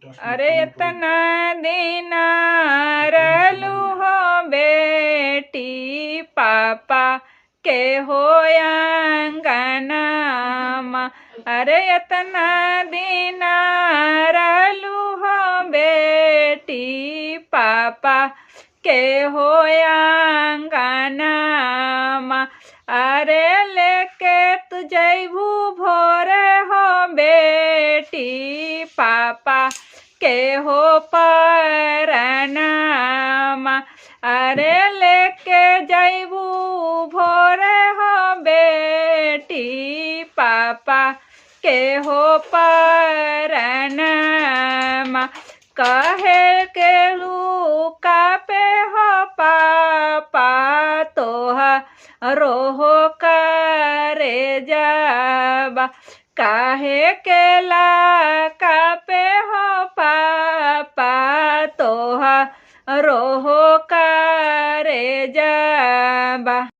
अरे इतना दीना रलू हो बेटी पापा के हो अंगनामा। अरे इतना दीना रलू हो बेटी पापा के हो अंगनामा। अरे लेके तू जैबू भोरे हो बेटी पापा के हो परनामा। अरे लेके जैबू भोरे हो बेटी पापा के हो परनामा। कहे के लूका पे हो पापा तोह रोहो करे जाबा। काहे के लाका पे हो पापा तोह रोहो करे जाबा।